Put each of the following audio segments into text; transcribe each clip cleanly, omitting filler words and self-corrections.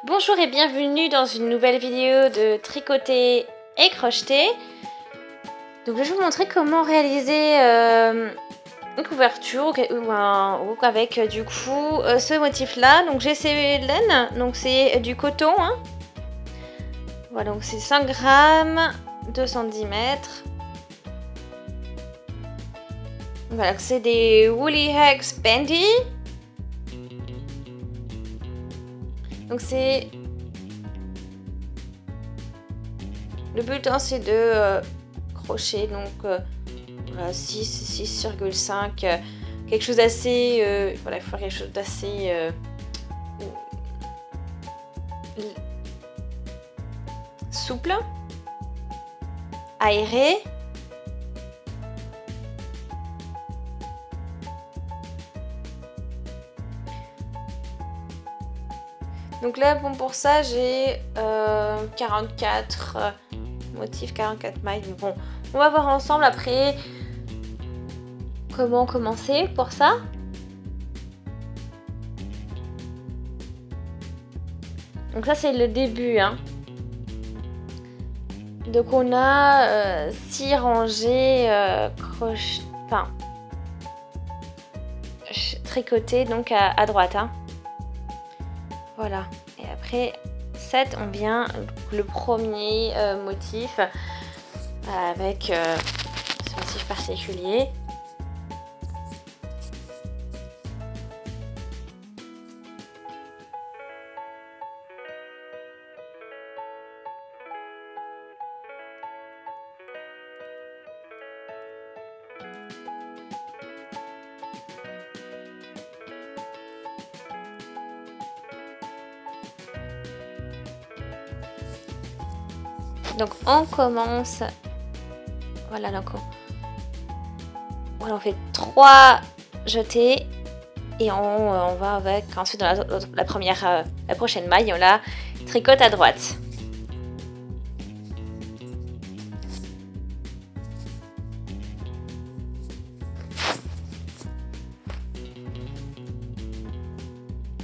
Bonjour et bienvenue dans une nouvelle vidéo de tricoter et crocheter. Donc je vais vous montrer comment réaliser une couverture ou avec du coup ce motif là. Donc j'ai ces laines, donc c'est du coton. Hein. Voilà, donc c'est 100 grammes, 2 cm. Voilà, c'est des Woolly Hex Bendy. Donc c'est... Le but hein, c'est de crocher donc voilà, 6,5 quelque chose d'assez... voilà, il faut faire quelque chose d'assez... souple, aéré. Donc là, bon, pour ça, j'ai 44 motifs, 44 mailles. Bon, on va voir ensemble après comment commencer pour ça. Donc ça, c'est le début. Hein. Donc on a 6 rangées tricotées donc à droite. Hein. Voilà, et après 7, on vient le premier motif avec ce motif particulier. Donc on commence, voilà, donc on fait 3 jetés et on va avec ensuite dans la première, la prochaine maille, on la tricote à droite.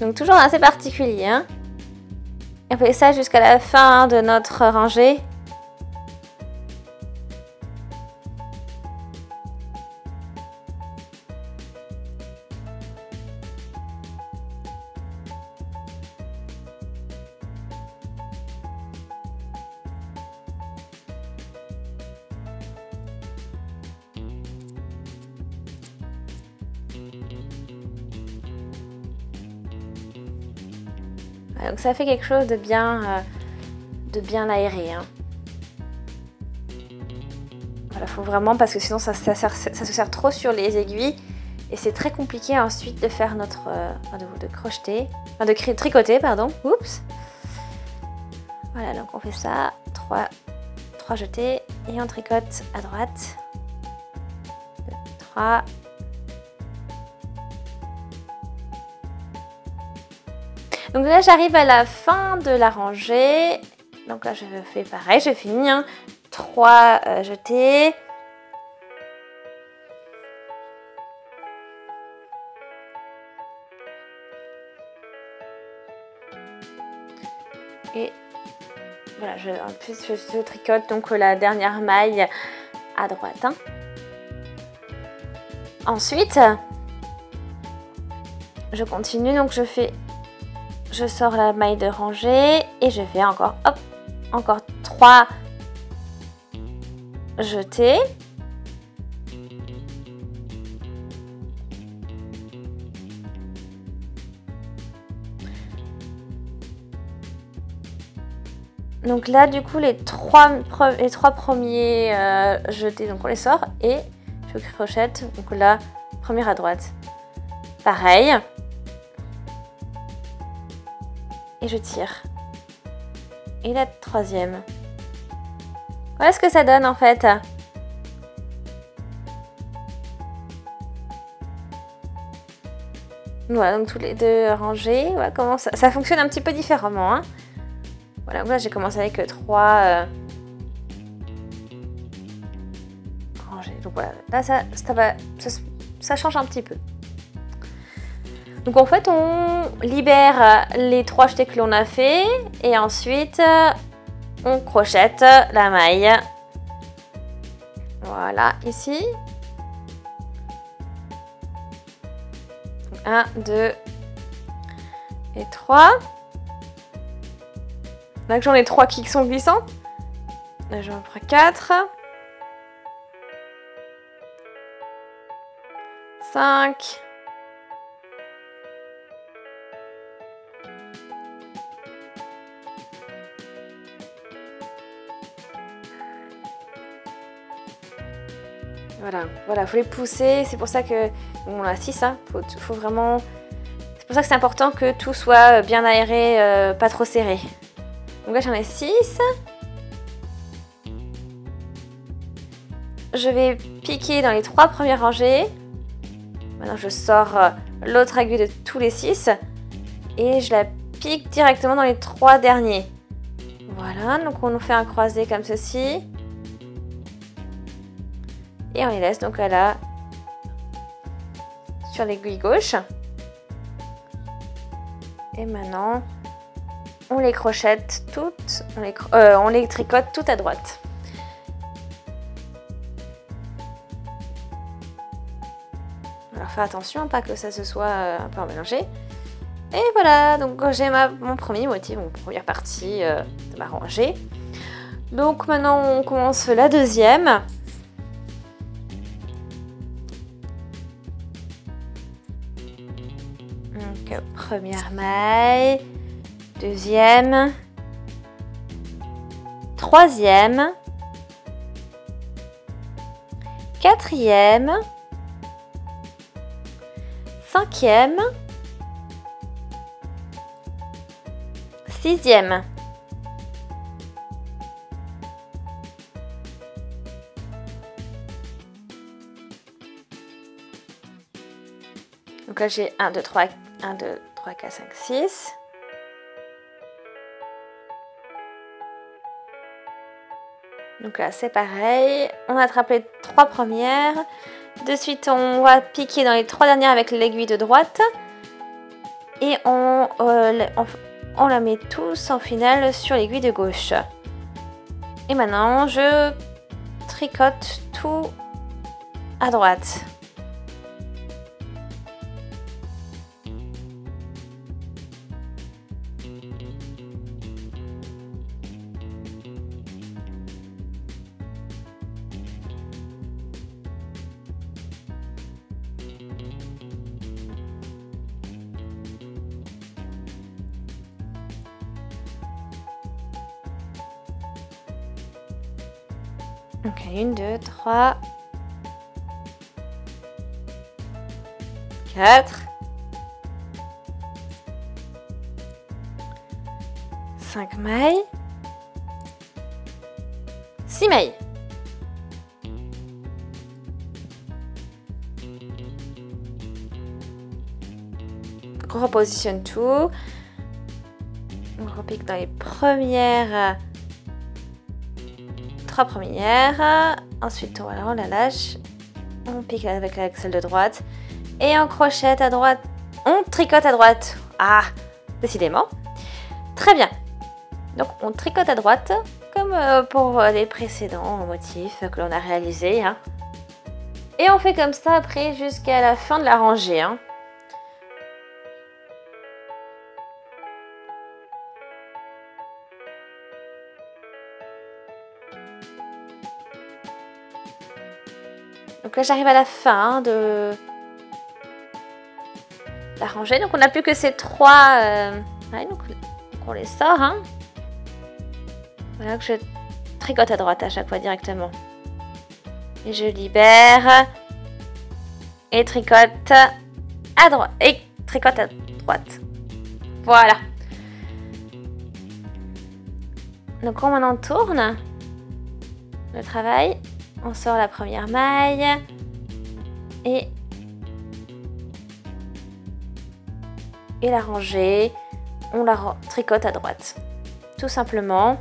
Donc toujours assez particulier, hein. On fait ça jusqu'à la fin de notre rangée. Donc ça fait quelque chose de bien aéré. Hein. Voilà, faut vraiment, parce que sinon ça se serre trop sur les aiguilles et c'est très compliqué ensuite de faire notre de crocheter, enfin de tricoter pardon. Oups. Voilà, donc on fait ça, 3 jetés et on tricote à droite. 2, 3. Donc là, j'arrive à la fin de la rangée. Donc là, je fais pareil, je finis. Hein, 3 jetés. Et voilà, en plus, je tricote donc la dernière maille à droite. Hein. Ensuite, je continue, donc je sors la maille de rangée et je fais encore 3 jetés. Donc là, du coup, les trois premiers jetés, donc on les sort et je crochette. Donc là, première à droite. Pareil. Et je tire. Et la troisième. Voilà ce que ça donne en fait. Voilà, donc tous les deux rangés. Voilà comment ça fonctionne un petit peu différemment. Hein. Voilà, moi j'ai commencé avec 3 rangées. Donc voilà, là ça change un petit peu. Donc en fait, on libère les 3 jetés que l'on a fait et ensuite on crochette la maille. Voilà, ici. 1, 2 et 3. Là que j'en ai 3 qui sont glissants. Là j'en prends 4. 5. Voilà, faut les pousser. C'est pour ça que bon, on a 6, hein. Faut vraiment. C'est pour ça que c'est important que tout soit bien aéré, pas trop serré. Donc là j'en ai 6. Je vais piquer dans les 3 premières rangées. Maintenant je sors l'autre aiguille de tous les 6 et je la pique directement dans les 3 derniers. Voilà, donc on nous fait un croisé comme ceci. Et on les laisse donc là sur l'aiguille gauche. Et maintenant, on les crochette toutes, on les tricote toutes à droite. Alors faire attention, pas que ça se soit un peu mélangé. Et voilà, donc j'ai mon premier motif, mon première partie de ma rangée. Donc maintenant on commence la deuxième. Donc première maille, deuxième, troisième, quatrième, cinquième, sixième. Donc là j'ai 1, 2, 3, 4, 5, 6. Donc là c'est pareil, on attrape les 3 premières. De suite on va piquer dans les 3 dernières avec l'aiguille de droite. Et on la met tous en finale sur l'aiguille de gauche. Et maintenant je tricote tout à droite. Ok, 1, 2, 3, 4, 5 mailles, 6 mailles. Donc on repositionne tout. On repique dans les premières 3 premières. Ensuite voilà, on la lâche. On pique avec celle de droite. Et on crochette à droite. On tricote à droite. Ah, décidément. Très bien. Donc on tricote à droite. Comme pour les précédents motifs que l'on a réalisés. Hein. Et on fait comme ça après jusqu'à la fin de la rangée. Hein. Donc là j'arrive à la fin de la rangée. Donc on n'a plus que ces 3. Ouais, donc on les sort. Hein. Voilà que je tricote à droite à chaque fois directement. Et je libère. Et tricote à droite. Et tricote à droite. Voilà. Donc on maintenant tourne le travail. On sort la première maille et la rangée, on la tricote à droite, tout simplement.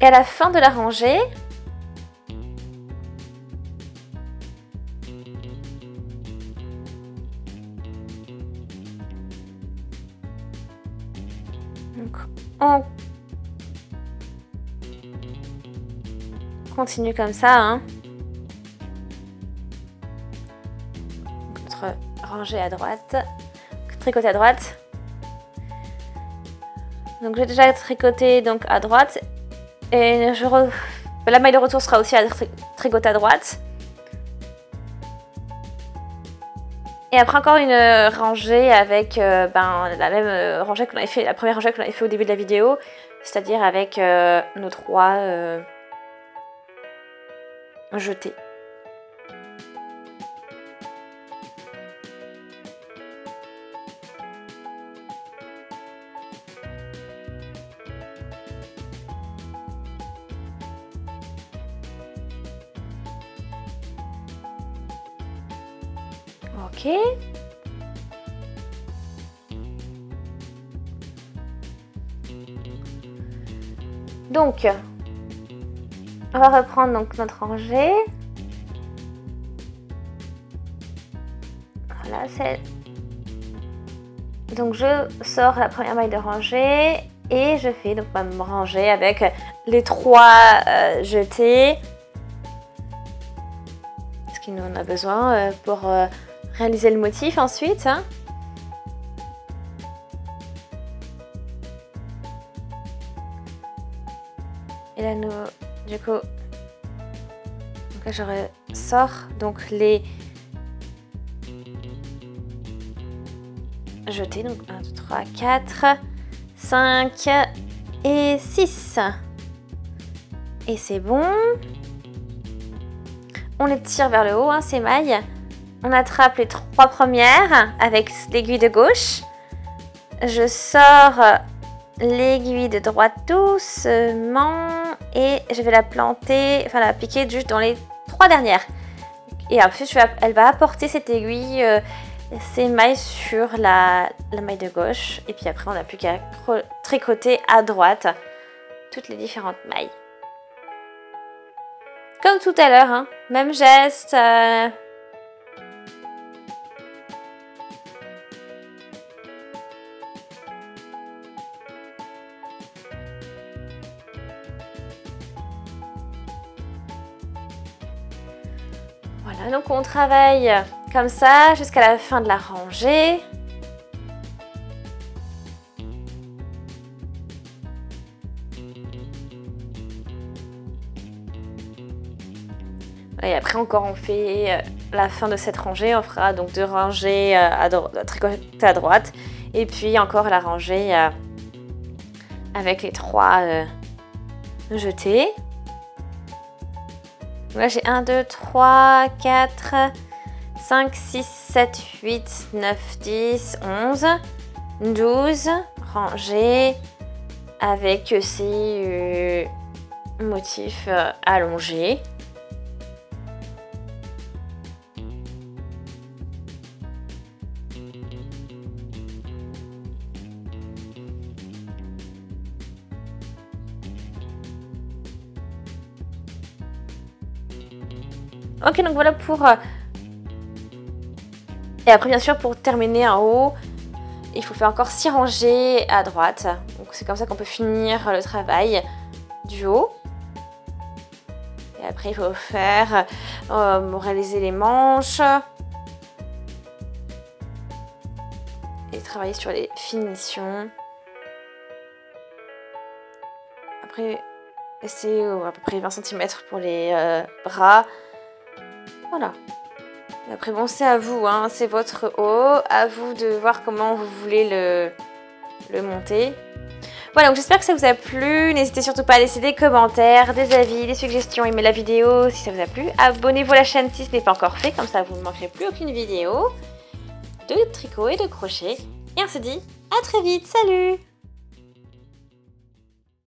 Et à la fin de la rangée, donc, on continue comme ça, hein. Notre rangée à droite, tricoter à droite. Donc j'ai déjà tricoté donc à droite et la maille de retour sera aussi à tricoter à droite. Et après encore une rangée avec la même rangée qu'on avait fait, la première rangée qu'on avait fait au début de la vidéo, c'est-à-dire avec nos 3 jetés. Ok. Donc, on va reprendre donc notre rangée. Voilà, c'est... Donc je sors la première maille de rangée et je fais donc ma rangée avec les 3 jetés. Parce qu'il nous en a besoin pour réaliser le motif ensuite. Hein. Et là, du coup, donc là, je ressors donc les jetés. Donc 1, 2, 3, 4, 5 et 6. Et c'est bon. On les tire vers le haut, hein, ces mailles. On attrape les 3 premières avec l'aiguille de gauche. Je sors l'aiguille de droite doucement et je vais la planter, enfin la piquer juste dans les 3 dernières. Et ensuite, elle va apporter cette aiguille, ces mailles sur la maille de gauche. Et puis après, on n'a plus qu'à tricoter à droite toutes les différentes mailles. Comme tout à l'heure, hein, même geste. Voilà, donc on travaille comme ça jusqu'à la fin de la rangée. Et après encore on fait la fin de cette rangée, on fera donc 2 rangées à tricoter à droite et puis encore la rangée avec les 3 jetés. Là j'ai 1, 2, 3, 4, 5, 6, 7, 8, 9, 10, 11, 12 rangées avec ces motifs allongés. Ok, donc voilà pour... Et après, bien sûr, pour terminer en haut, il faut faire encore 6 rangées à droite. Donc c'est comme ça qu'on peut finir le travail du haut. Et après, il faut faire... réaliser les manches. Et travailler sur les finitions. Après, c'est à peu près 20 cm pour les bras. Voilà. Et après, bon, c'est à vous, hein, c'est votre haut. À vous de voir comment vous voulez le monter. Voilà, donc j'espère que ça vous a plu. N'hésitez surtout pas à laisser des commentaires, des avis, des suggestions, aimer la vidéo si ça vous a plu. Abonnez-vous à la chaîne si ce n'est pas encore fait, comme ça vous ne manquerez plus aucune vidéo de tricot et de crochet. Et on se dit à très vite, salut!